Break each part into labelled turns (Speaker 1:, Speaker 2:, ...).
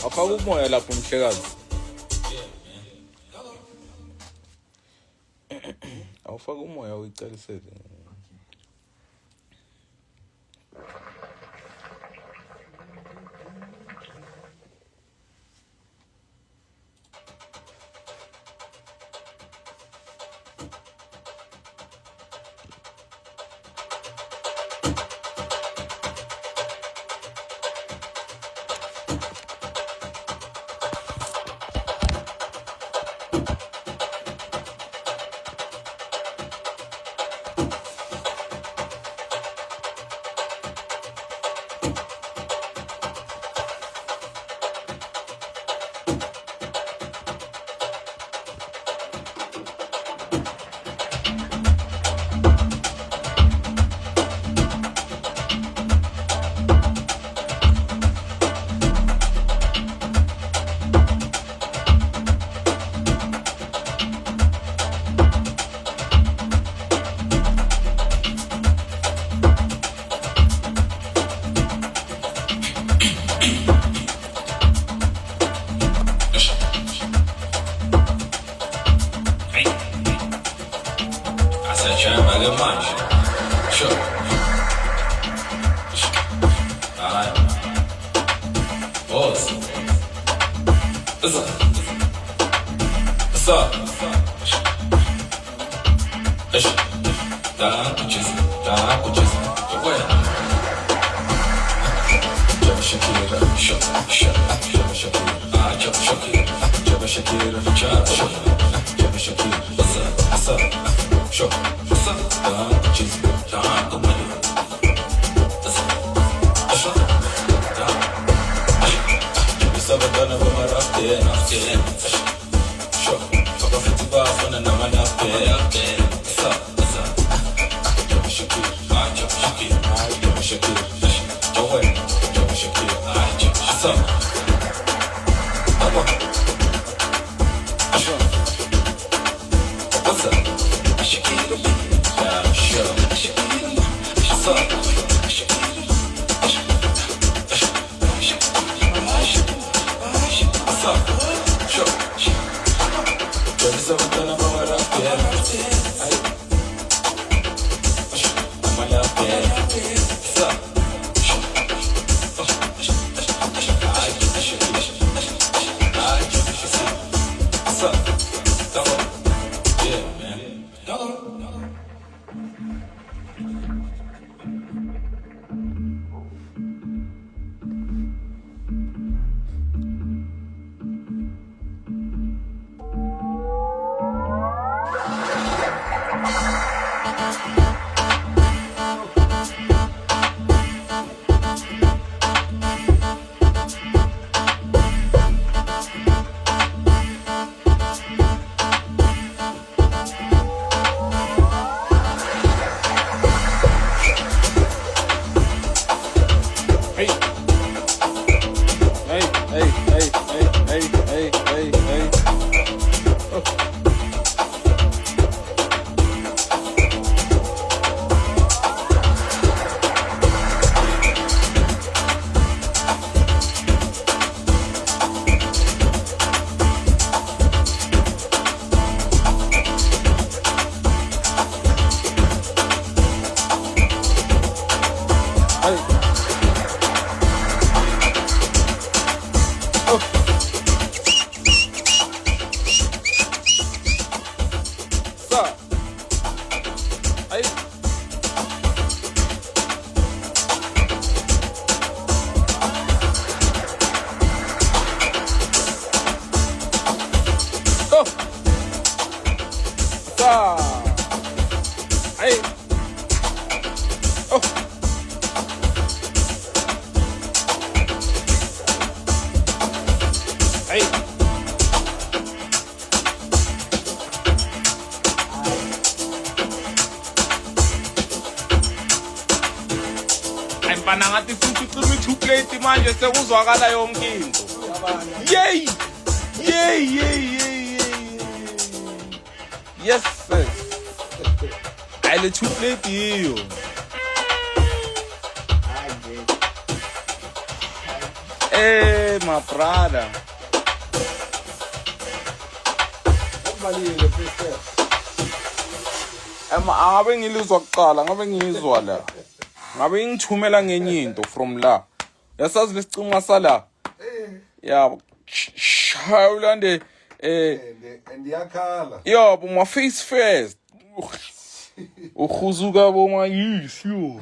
Speaker 1: Awufaka umoya lapho mhlekazi. Awufaka umoya uyicalisele.
Speaker 2: Panangathi futhi ucima i2 plate manje sekuzwakala yonke into. Yey! Yes sir. le 2 plate hiyo. My brother. Ngabe ngilizwa kuqala, ngabe ngizwa la. Ngabe ngithumela ngenye into from la. Yasazi lesicunga sala. Yeah. Shawulande
Speaker 3: and yakhala.
Speaker 2: Yo, but my face first. Ukhuzuka boma yisho.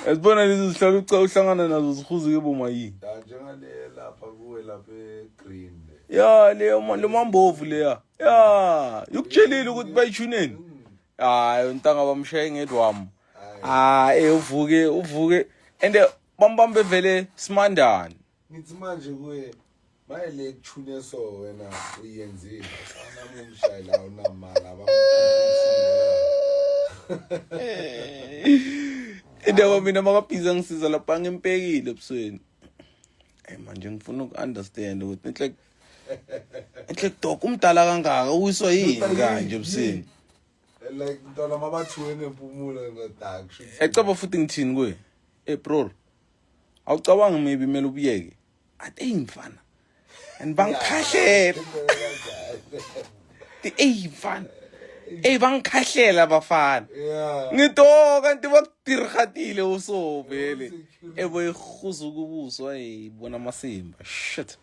Speaker 2: Esibona lezi zihlalo uhlangana nazo zikhuzuke boma yi.
Speaker 3: Njengale lapha kuwe lapha egreen.
Speaker 2: Ya le mambovu leya. Ya, ukutshelile ukuthi bayithuneni. Hayi untanga bamshaye ngedwami. Uvuke and bambambe vele simandana.
Speaker 3: Ngithi manje kuye mayele kuthune so wena uyenzile. Sana umshayela unamala
Speaker 2: Indawo mina makabhiza ngisiza lapha ngempekile ebusweni. Manje ngifuna uku-understand ukuthi enhle dog umdala kangaka uwiswa yini kanje ebusweni.
Speaker 3: Like ntona mabathuwe ngempumulo ngodark.
Speaker 2: Ecaba futhi ngithini kuye? Bro. Awucabangi maybe kumele ubuyeke. Ade imfana. And bangikhahlela. Mfana. Bangikhahlela abafana.
Speaker 3: Yeah.
Speaker 2: Ngito kanti bakudirhatile uso vele. Boyikhuzuka ubuso bona amasimba. Shit.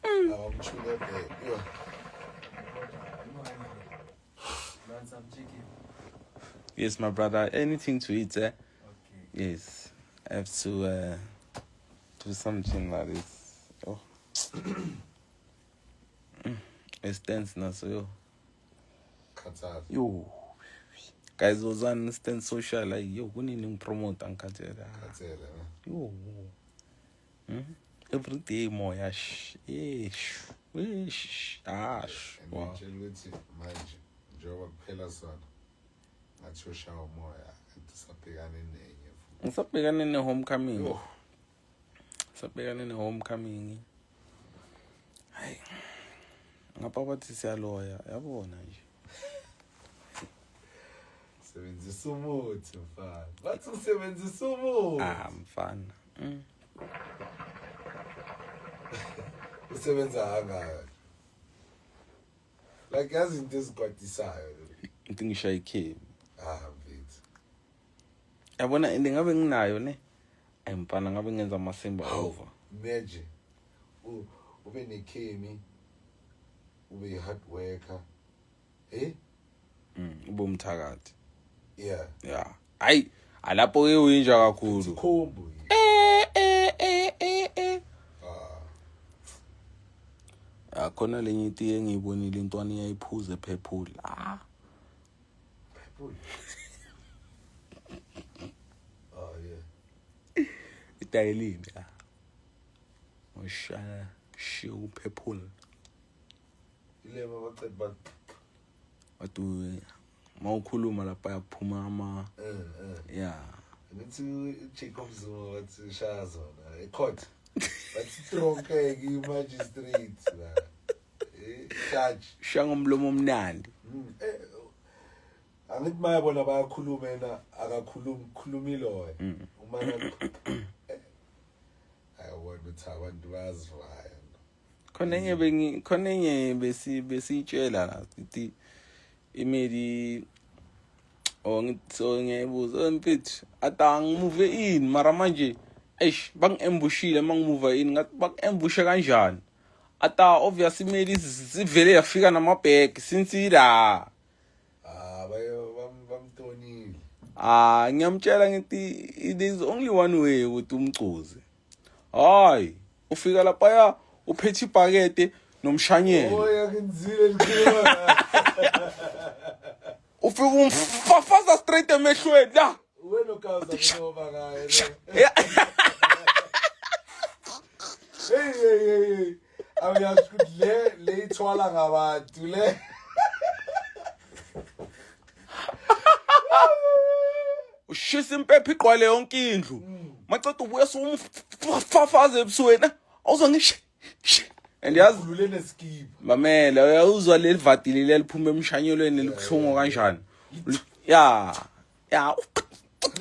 Speaker 3: Awumthule bhe.
Speaker 2: Yes, my brother. Anything to eat, eh?
Speaker 4: Okay.
Speaker 2: Yes. I have to do something like this. Oh. It's tense now, so yo.
Speaker 3: Khathazwa.
Speaker 2: Yo. Guys, those understand social like yo, kunini promote angikhathela.
Speaker 3: Khathele.
Speaker 2: Yo. Every day more yash. Ish. Ash. Wow.
Speaker 3: Ngitshela ukuthi manje njengoba kuphela sona. Ngathosha umoya antisabhekane nenye futhi.
Speaker 2: Ngisabhekane ne-homecoming. Sabhekane ne-homecoming. Hayi. Ngapha bathi siyaloya, yabona nje.
Speaker 3: Sebenzisa umuthi mfana. Bathi usebenzisa umuthi.
Speaker 2: Mfana.
Speaker 3: Usebenza kangaka. Like yazi into ezikwatisayo.
Speaker 2: Into ngishaya ikhemi.
Speaker 3: Mfethu.
Speaker 2: Yabona ngabe nginayo ne. Mfana ngabe ngenza amasimba over.
Speaker 3: Imagine. Ube nekhemi. Ube hard worker.
Speaker 2: Ube umthakathi.
Speaker 3: Yeah.
Speaker 2: Yeah. Hayi, alapho ke uyinja kakhulu.
Speaker 3: Khombo.
Speaker 2: Khona lenye iti engiyibonile intwana iyayiphuza purple.
Speaker 3: Purple. Yeah.
Speaker 2: Itayelini. Oshana shiu purple.
Speaker 3: Ile bacede ba
Speaker 2: Watu mawukhuluma lapha yaphuma ama yeah.
Speaker 3: Ngithi Jacob Zuma wathi shaya zona ecourt. Bathi tronke magistrate la. Judge
Speaker 2: Shangomlomo omnandi.
Speaker 3: Angithi mayabona bayakhuluma yena akakhulumi loyo. Umana ayabona ukuthi abantu bazivaya.
Speaker 2: Khona enye besitshela la ithi imeli ngibuza mfethu atangimove in mara manje bangiambushile mangimove in ngathi bakuambushe kanjani ata obviously imeli sivele yafika namabheg since ila
Speaker 3: bamtonile
Speaker 2: ngiyamtshela ngithi there is only one way ukuthi umcuze hayi ufika lapha ya uphethe ibhakede nomshanyelo
Speaker 3: yakenzile likhuluma
Speaker 2: ufika umfafaza straight emehlweni la
Speaker 3: wena ukaza kunoba ngaye hey awuyashuthi le ithwala ngabantu le
Speaker 2: ushisa impepho iqwale yonke indlu maceda ubuya somfafaza ebusweni awuzangisho and yazi
Speaker 3: ulule neskipa
Speaker 2: mamela uyawuzwa leli vati leli liphuma emshanyelweni libuhlungu kanjani ya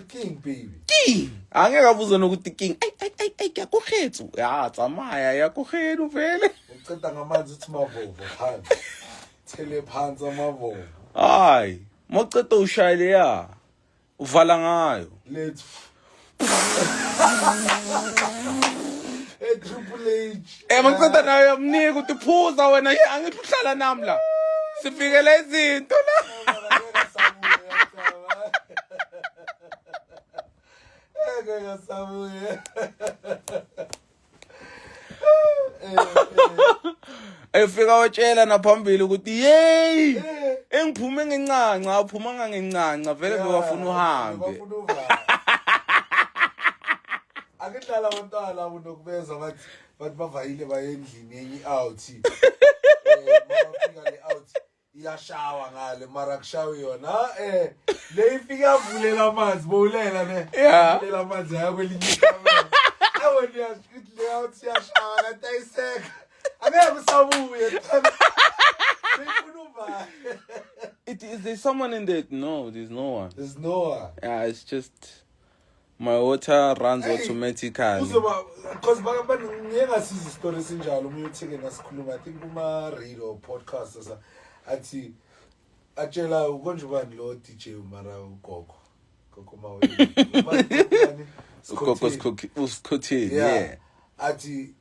Speaker 3: King baby.
Speaker 2: king angeke abuze nokuthi king ay kuyakukhethu ya tsamaya yakukhethu vele
Speaker 3: Uceda ngamanzi uthi mavovo phansi. Thele phansi amavovo.
Speaker 2: hayi mawuceda ushayile ya uvala ngayo
Speaker 3: Let's Triple H.
Speaker 2: mawuceda nayo yamnika ukuthi phuza wena angithi uhlala nami la sifikele izinto la efika watshela naphambili ukuthi hey engiphume ngencanca uphuma ngencanca vele bewafuna uhambe
Speaker 3: Akudlala abantwana unokubeza bathi bavayile bayendlini enye out. Mafika le out iyashawa ngale mara kushawe yona le ifika yavulela amanzi bowulela ne yavulela amanzi ayakwelinye ikamela awona yashithi le out iyashawa kanti ayiseka angeke usabuye befuna uba
Speaker 2: is there someone in there? No, there's no one.
Speaker 3: There's no one.
Speaker 2: Yeah, it's just my water runs automatically.
Speaker 3: Uzoba because ngeke ngasiza story esinjalo uma uyotheke nasikhuluma I think kuma radio podcast athi atshela ukonje ubani lo DJ mara ugogo mawena
Speaker 2: Ugogo Scotty, yeah.
Speaker 3: Athi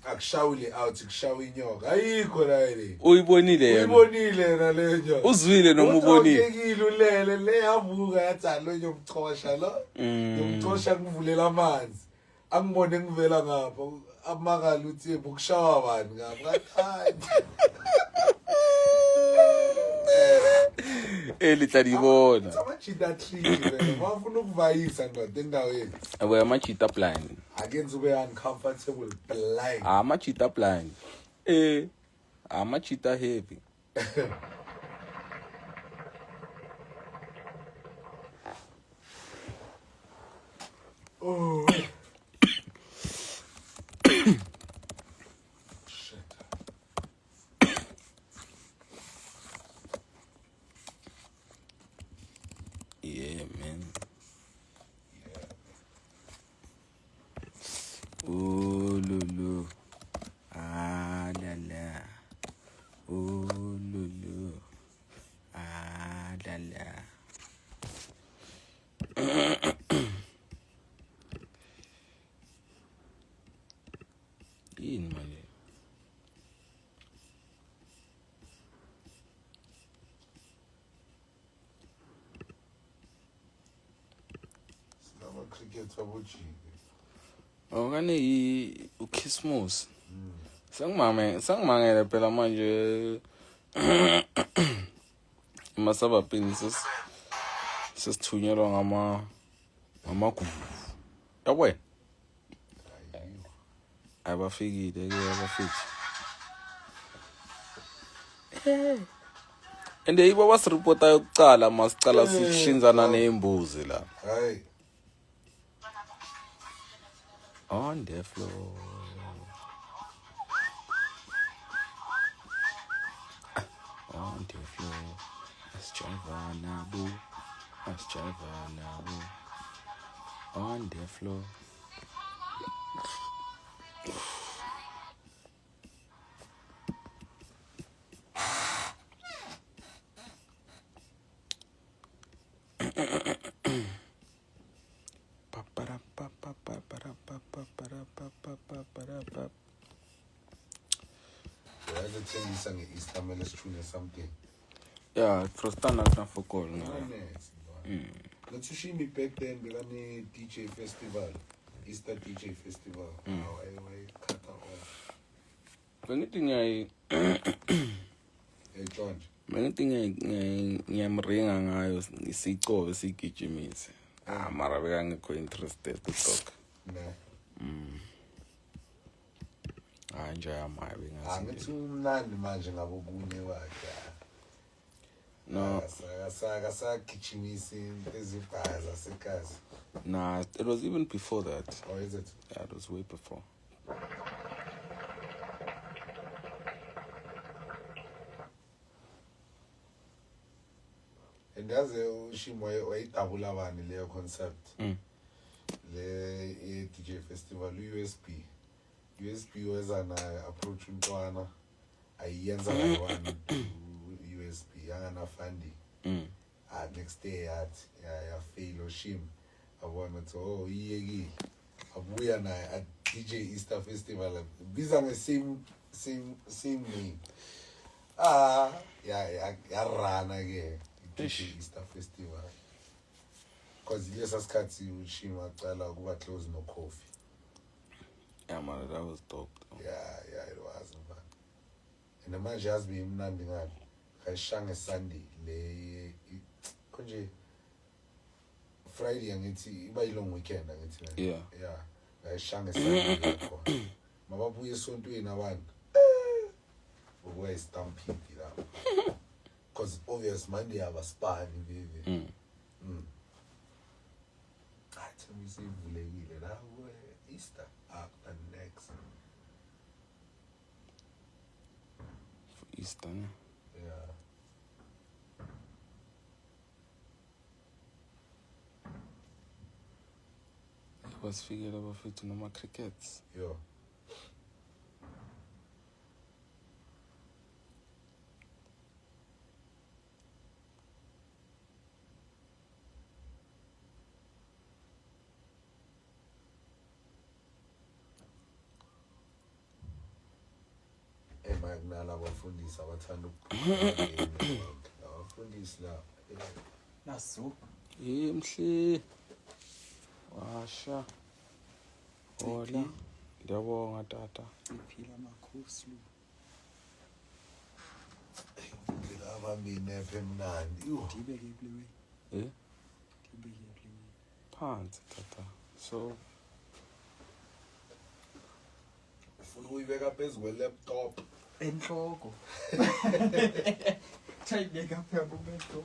Speaker 3: akushawule out kushawa inyoka ayikho la ile
Speaker 2: Uyibonile yena.
Speaker 3: Uyibonile na le nyoka.
Speaker 2: Uzwile noma ubonile.
Speaker 3: Uthekile ulele le yavuka yathi lo yomchosha lo. Yomchosha kuvulela amanzi. Angibone ngivela ngapha amakala uthi bukushawa bani ngapha kathandi.
Speaker 2: Litla dibona.
Speaker 3: Amachita tree vele bafuna ukuvayisa ndoda endaweni.
Speaker 2: Abo amachita blind.
Speaker 3: Akenza ube uncomfortable blind.
Speaker 2: Amachita blind. Amachita heavy.
Speaker 3: Oh. Shit.
Speaker 2: Yeah, man. Oh, lulu. Ah, la la. Oh, lulu. Ah, la la. Yini manje?
Speaker 3: Sinama cricket wabujike.
Speaker 2: Okane uKismus. Sangimangele phela manje masabapini sesithunyelwa ngamagubu. Yabona? Abafikile ke abafiki. Ende ibo basireport yokucala masicala sishinzana neimbuzi la.
Speaker 3: Hayi.
Speaker 2: On the floor. On the floor. Let's drive now, boo. Let's drive now, boo. On the floor.
Speaker 3: Yathengisa ngeEaster mele sithune something.
Speaker 2: Yeah, Frostana kana fokol.
Speaker 3: Let's see me back then bekane DJ festival. Easter DJ festival. How I cut off.
Speaker 2: Bengithi ngiyay
Speaker 3: Ejondle.
Speaker 2: bengithi ngiyamringa ngayo isicobe sigijimise. Mara bekangekho interested uTok.
Speaker 3: Ne.
Speaker 2: Nje yamaye bengazi.
Speaker 3: Angithi umnandi manje ngabo kunye wakhe.
Speaker 2: No.
Speaker 3: Sagijimisa ezibhaza zasekazi.
Speaker 2: Nah, it was even before that.
Speaker 3: Or is it?
Speaker 2: Yeah, it was way before.
Speaker 3: and yazi uShimo wayidabula bani leyo concept le DJ festival USB weza na approach umntwana ayenza kayi-1 USB yangana funding next day yathi ya fail uShimo abona ukuthi oh iyekile abuya naye at DJ Easter Festival biza nge same name ya rana ke DJ Easter Festival because lesa sikhathi uShimo acala ukuba close no coffee.
Speaker 2: Yeah man, that was dope though.
Speaker 3: Yeah it was man. And manje yazi imnandi ngani kayishanga Sunday le konje Friday angithi iba long weekend angithi.
Speaker 2: Yeah
Speaker 3: kayishanga Sunday lapho mababuye esontweni abantu uwe stampede lapho because obvious Monday abaspani baby athi misivulekile la Easter up and next
Speaker 2: For Easter, ne?
Speaker 3: yeah
Speaker 2: Basifikela bafethu noma crickets.
Speaker 3: yo kunala abafundisi abathanda abafundisi la
Speaker 4: naso
Speaker 2: Mhle washa hola ngiyabonga tata
Speaker 4: iphila makhosi
Speaker 3: ngila abamini emnandi
Speaker 4: dibeke kulewe dibeke kulewe
Speaker 2: phansi tata so
Speaker 3: ufuna uyibeka phezu kwe-laptop
Speaker 4: enhloko chayibeka phela kubenhloko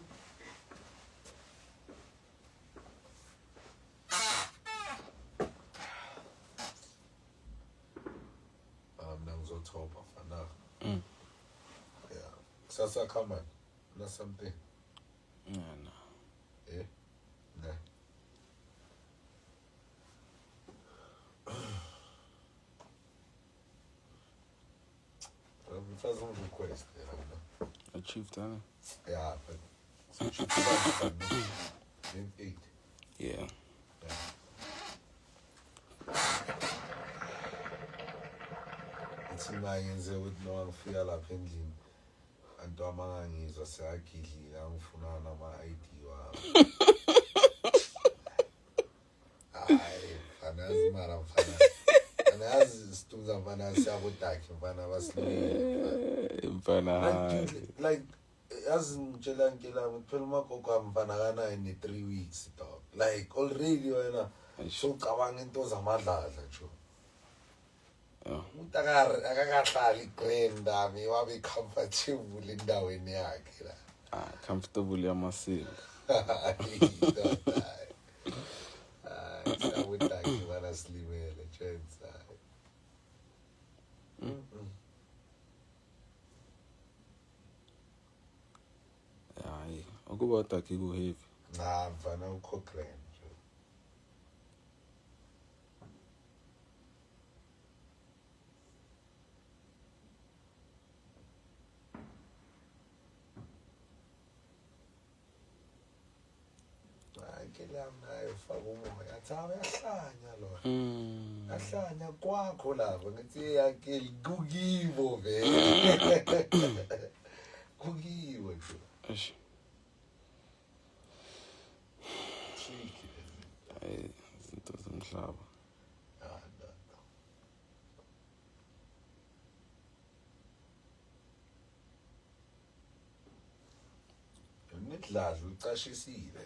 Speaker 3: mina ngizothoba fana yeah kusasa come on na something
Speaker 2: no
Speaker 3: ne faz request
Speaker 2: achieved that.
Speaker 3: yeah but so should be in 8
Speaker 2: Yeah.
Speaker 3: Ithi mangenze ukuthi noma ngifika lapha endlini antu amangangizwa seyagidlika angifuna nama-ID wami hayi fanazi mara mfana anayazi situnza mfana siyabodakhe mfana basilungile
Speaker 2: Mfana
Speaker 3: like yazi ngitshela nkelami kuphela umagogo wami mfana kanayo ne-3 weeks dog like already wena sowucabanga into zamadladla njo umuntu akakahlali igrandami wabe comfortable endaweni yakhe la
Speaker 2: comfortable yamasiko
Speaker 3: siyabodakhe bana silimele chance
Speaker 2: hayi ukuba udakhe ku-heavy
Speaker 3: mfana ukho grand ngelam nayo faka umoya athi yahlanya lona yahlanya kwakho lapho ngithi yake kukibo vele kukibo nje
Speaker 2: eish hayi izinto zomhlaba
Speaker 3: nidladla ucashisile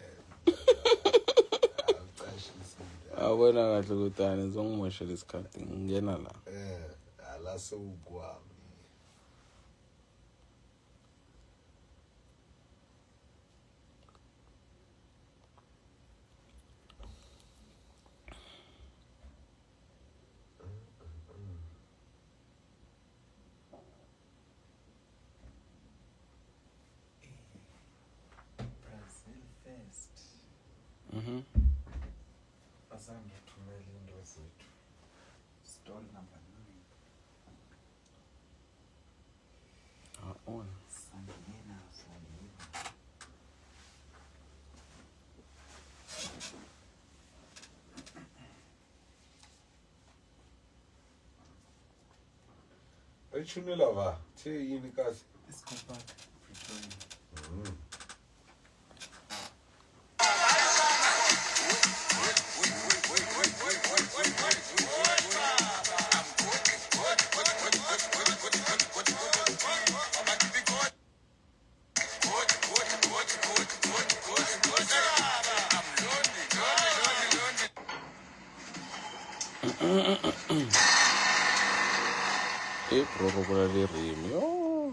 Speaker 2: abona kahle ukuthi ngizongimoshela isikhathi ngingena la
Speaker 3: ala sewukwami
Speaker 4: Stall number 9.
Speaker 2: On.
Speaker 4: Sangena, Sangena.
Speaker 3: Ayishunela va. The yini kasi?
Speaker 4: Esco Park, Pretoria.
Speaker 2: Prorobola le rimi. Oh.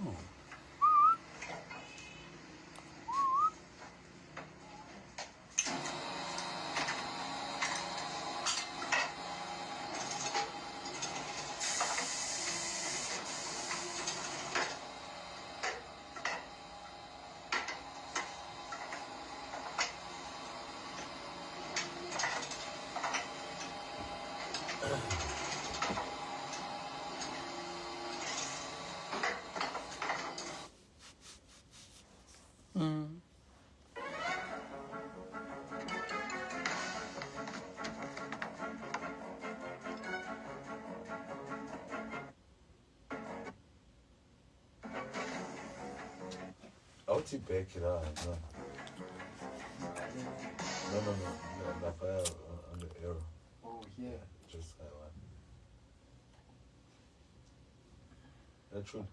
Speaker 3: Awuthi back la. No. Lapha on the arrow.
Speaker 4: Oh, yeah.
Speaker 3: Just that one. That true.